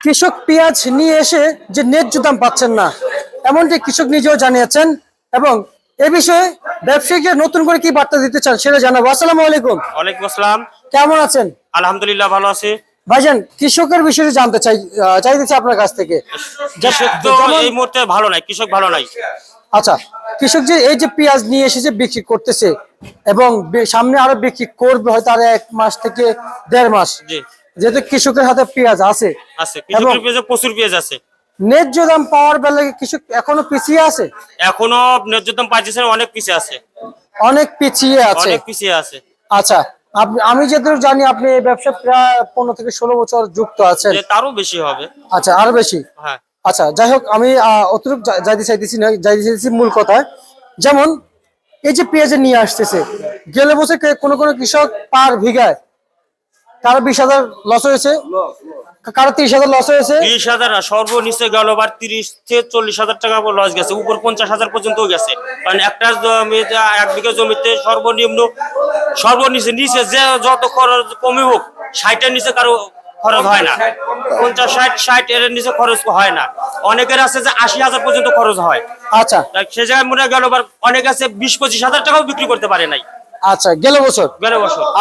কৃষক পেঁয়াজ নিয়ে এসে যে ন্যায্য দাম পাচ্ছেন না, এমনটি কৃষক নিজেও জানিয়েছেন। এবং এ বিষয়ে ব্যবসায়ীকে নতুন করে কি বার্তা দিতে চান সেটা জানাবো। আসসালামু আলাইকুম। ওয়ালাইকুম আসসালাম। কেমন আছেন? আলহামদুলিল্লাহ ভালো আছি। ভাইজান, কৃষকের বিষয়ে জানতে চাইতেছি আপনার কাছ থেকে। কৃষক তো এই মুহূর্তে ভালো নাই, কৃষক ভালো নাই। আচ্ছা, কৃষক যে এই যে পেঁয়াজ নিয়ে এসে যে বিক্রি করতেছে এবং সামনে আরো বিক্রি করবে হয়তো আর 1 মাস থেকে 1.5 মাস, জি যেহেতু কৃষকের হাতে পেঁয়াজ আছে আছে, কৃষকের পেঁয়াজে প্রচুর পেঁয়াজ আছে। ন্যায্য দাম পাওয়ার বেলায় কৃষক এখনো পিছিয়ে আছে, এখনো ন্যায্য দাম পাইতেছে না, অনেক পিছিয়ে আছে, অনেক পিছিয়ে আছে। অনেক পিছিয়ে আছে। আচ্ছা, আমি যতদূর জানি আপনি এই ব্যবসা প্রায় 15 থেকে 16 বছর যুক্ত আছেন। যে তারও বেশি হবে। আচ্ছা, আরো বেশি। হ্যাঁ, আচ্ছা, যাই হোক, আমি অতটুকু যাইতে চাইতেছি মূল কথায়। যেমন এই যে পেঁয়াজ নিয়ে আসতেছে, গেলে বছর কোন কৃষক পার বিঘায় কারো 20,000 লস হয়েছে, কারো 30,000 লস হয়েছে। 20,000 সর্বনিচে গেল বার 30 থেকে 40,000 টাকা লস গেছে, উপর 50,000 পর্যন্ত গেছে। কারণ একটা জমিতে 1 বিঘা জমিতে সর্বনিচে নিচে যে যত খরচ কমই হোক 60-এর নিচে কারো খরচ হয় না, 50-60 এর নিচে খরচ হয় না। অনেকের আছে যে 80,000 পর্যন্ত খরচ হয়। আচ্ছা সে জায়গায় মনে গেল বার অনেক আছে 20-25,000 টাকাও বিক্রি করতে পারে নাই আচ্ছা, গেল বছর।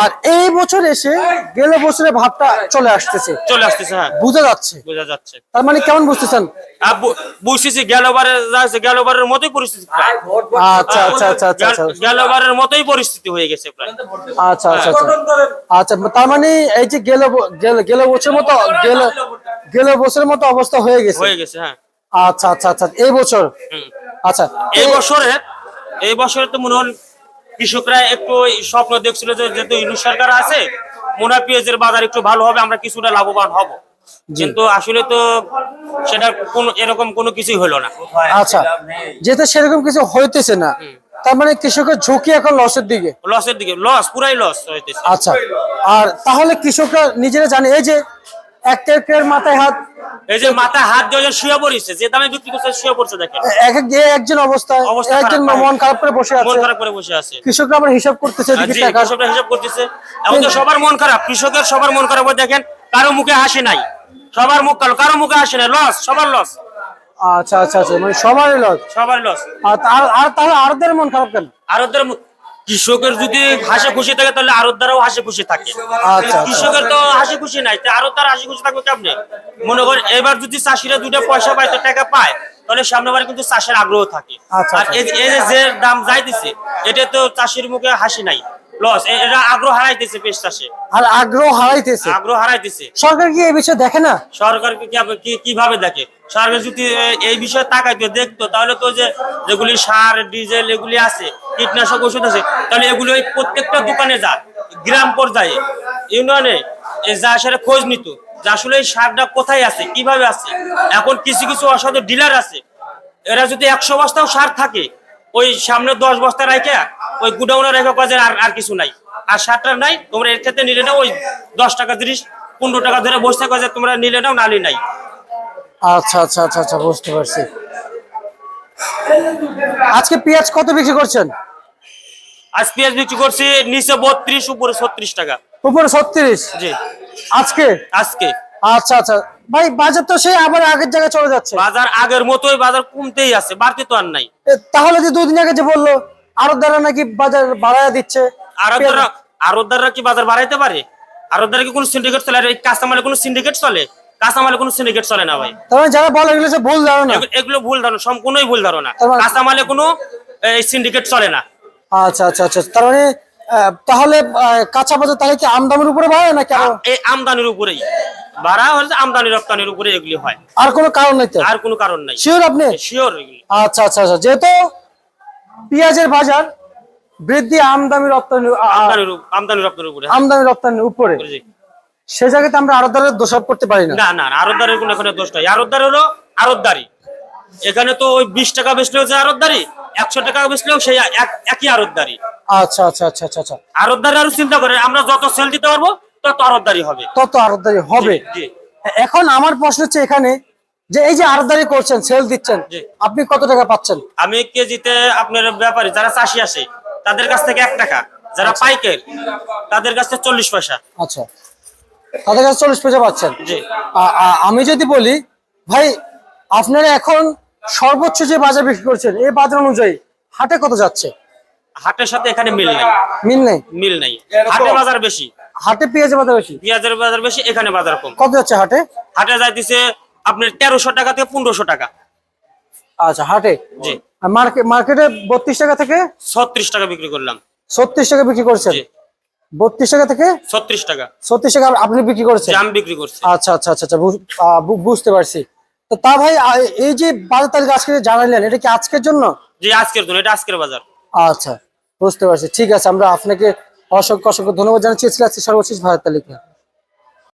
আর এই বছর এসে গেল বছরের ভাবটা চলে আসতেছে। হ্যাঁ, বোঝা যাচ্ছে। বোঝা যাচ্ছে। তার মানে কেমন বুঝতেছেন? বুঝতেছি গেলবারের মতোই পরিস্থিতি প্রায়। আচ্ছা আচ্ছা আচ্ছা আচ্ছা আচ্ছা গেলবারের মতোই পরিস্থিতি হয়ে গেছে প্রায়। আচ্ছা আচ্ছা আচ্ছা, তার মানে এই যে গেল বছরের মতো অবস্থা হয়ে গেছে। হ্যাঁ। আচ্ছা আচ্ছা আচ্ছা, এই বছর। আচ্ছা, এই বছরে তো মনে হয় কৃষকরা একটু স্বপ্ন দেখছিল যে যেহেতু ইউনিট সরকার আছে, মনে হয় পেঁয়াজের বাজার একটু ভালো হবে, আমরা কিছুটা লাভবান হব। কিন্তু আসলে তো সেটা এরকম কোনো কিছুই হলো না। আচ্ছা, যেহেতু সেরকম কিছু হইতেছে না, তার মানে কৃষকের ঝুঁকি এখন লসের দিকে। পুরাই লস হইতেছে। আচ্ছা, আর তাহলে কৃষকরা নিজেরা জানে এই যে একের মাথায় হাত, এই যে মাথায় হাত দিয়ে শুয়ে পড়েছে, যে দামে বিক্রি করছে শুয়ে পড়ছে। দেখেন একজন অবস্থা একজন মন খারাপ করে বসে আছে, কৃষকরা আবার হিসাব করতেছে, কৃষকরা হিসাব করতেছে। এখন তো সবার মন খারাপ, কৃষকের সবার মন খারাপ। দেখেন কারো মুখে হাসি নাই, সবার মুখ কালো, কারো মুখে হাসি নাই, লস, সবার লস। আচ্ছা আচ্ছা আচ্ছা, মানে সবারই লস। আর তাহলে আরদের মন খারাপ কেন? আরদের কৃষকের যদি হাসি খুশি থাকে তাহলে আরতদারও হাসি খুশি থাকে। আচ্ছা, কৃষকের তো হাসি খুশি নাই, আরতদার হাসি খুশি থাকবে কেমনে? মনে করেন এবার যদি চাষিরা 2টা পয়সা পায়, টাকা পায়, তাহলে সামনেবারে কিন্তু চাষের আগ্রহ থাকে। আর এই যে দাম যাইতেছে, এটা তো চাষির মুখে হাসি নাই, লস। এটা আগ্রহ হারাইতেছে পেশ চাষে, আর আগ্রহ হারাইতেছে। সরকার কি এই বিষয়ে দেখে না? সরকার কিভাবে দেখে? সরকার যদি এই বিষয়ে তাকাইতো, দেখতো, তাহলে তো যেগুলি সার, ডিজেল এগুলি আছে, কীটনাশক ওষুধ আছে, তাহলে এগুলি ওই প্রত্যেকটা দোকানে যা, গ্রাম পর্যায়ে, ইউনিয়নে যা, সেটা খোঁজ নিত যে আসলে এই সারটা কোথায় আছে, কিভাবে আছে। এখন কিছু কিছু অসাধু ডিলার আছে, এরা যদি 100 বস্তাও সার থাকে, ওই সামনে 10 বস্তা রাখে ওই গুডাউনে রেখে কাজে আর কিছু নাই, আর সারটা নাই, তোমরা এর ক্ষেত্রে নিলে নাও, ওই 10 টাকা 30-15 টাকা ধরে বসে কাজে তোমরা নিলে নাও, নালি নাই। আচ্ছা আচ্ছা আচ্ছা আচ্ছা, বুঝতে পারছি। আজকে পেঁয়াজ কত বিক্রি করছেন? আজ পেঁয়াজ বিক্রি করছি নিচে 32, উপরে 36 টাকা। উপরে 36? জি, আজকে। আচ্ছা আচ্ছা ভাই, বাজার তো সেই আবার আগের জায়গায় চলে যাচ্ছে। বাজার আগের মতোই, বাজার কমতেই আছে, বাড়তি তো আর নাই। তাহলে যে 2 দিন আগে যে বললো আরতদাররা নাকি বাজার বাড়ায় দিচ্ছে, আরতদাররা কি বাজার বাড়াইতে পারে? আরতদাররা কি কোনো সিন্ডিকেট চলে? আর এই কাঁচামালে কোনো সিন্ডিকেট চলে? কাঁচামালে কোনো সিন্ডিকেট চলে না ভাই। তাহলে যারা বলে এগুলো সব ভুল ধারণা। এগুলো ভুল ধারণা, সম্পূর্ণই ভুল ধারণা। কাঁচামালে কোনো সিন্ডিকেট চলে না। আচ্ছা আচ্ছা আচ্ছা, তার মানে তাহলে কাঁচা বাজার তাহলে কি আমদানির উপরে বাড়ে না কেন? এই আমদানির উপরেই বাড়া হচ্ছে, আমদানি রপ্তানির উপরে এগুলি হয়। আর কোনো কারণ নাই? আর কোনো কারণ নাই। শিওর আপনি? শিওর। আচ্ছা আচ্ছা আচ্ছা, যেহেতু পেঁয়াজের বাজার বৃদ্ধি আমদানি রপ্তানির উপরে, সে জায়গাতে আমরা আরতদারের দোষারোপ করতে পারি না। না, আরতদারের কোনো এখানে দোষ নাই। আরতদার হলো আরতদারি। এখানে তো ওই 20 টাকা বেচলেও যে আরতদারি, 100 টাকা বেচলেও সেই একই আরতদারি। আচ্ছা আচ্ছা আচ্ছা আচ্ছা, আরতদারি আরো চিন্তা করে, আমরা যত সেল দিতে পারবো তত আরতদারি হবে। এখন আমার প্রশ্ন হচ্ছে এখানে যে এই যে আরতদারি করছেন, সেল দিচ্ছেন, আপনি কত টাকা পাচ্ছেন? আমি কেজিতে আপনার ব্যাপারী যারা চাষি আসে তাদের কাছ থেকে 1 টাকা, যারা পাইকার তাদের কাছ থেকে 40 পয়সা। আচ্ছা, তাদের কাছে 40 পয়সা পাচ্ছেন। জি। আমি যদি বলি ভাই, আপনারা এখন সর্বোচ্চ যে বাজার বিক্রি করছেন এই বাজার অনুযায়ী হাটে কত যাচ্ছে? হাটের সাথে এখানে মিল নাই, মিল নেই। মিল নাই। হাটে বাজার বেশি, হাটে পেঁয়াজের বাজার বেশি, পেঁয়াজের বাজার বেশি, এখানে বাজার কম। কত যাচ্ছে হাটে? হাটে যাইতেছে আপনার 1300 টাকা থেকে 1500 টাকা। আচ্ছা, হাটে। জি। আর মার্কেটে 32 টাকা থেকে 36 টাকা বিক্রি করলাম। 36 টাকা বিক্রি করছেন। জি। 32 টাকা থেকে 36 টাকা 36 টাকা আপনি বিক্রি করছেন। জাম বিক্রি করছে। আচ্ছা আচ্ছা আচ্ছা আচ্ছা, বুঝতে পারছি। তো তা ভাই, এই যে বাজার তালিকা আজকে যে জানালেন, এটা কি আজকের জন্য? জি, আজকের জন্য, এটা আজকের বাজার। আচ্ছা, বুঝতে পারছি। ঠিক আছে, আমরা আপনাকে অসংখ্য অসংখ্য ধন্যবাদ জানাচ্ছি। আজকে সর্বশেষ বাজার তালিকা।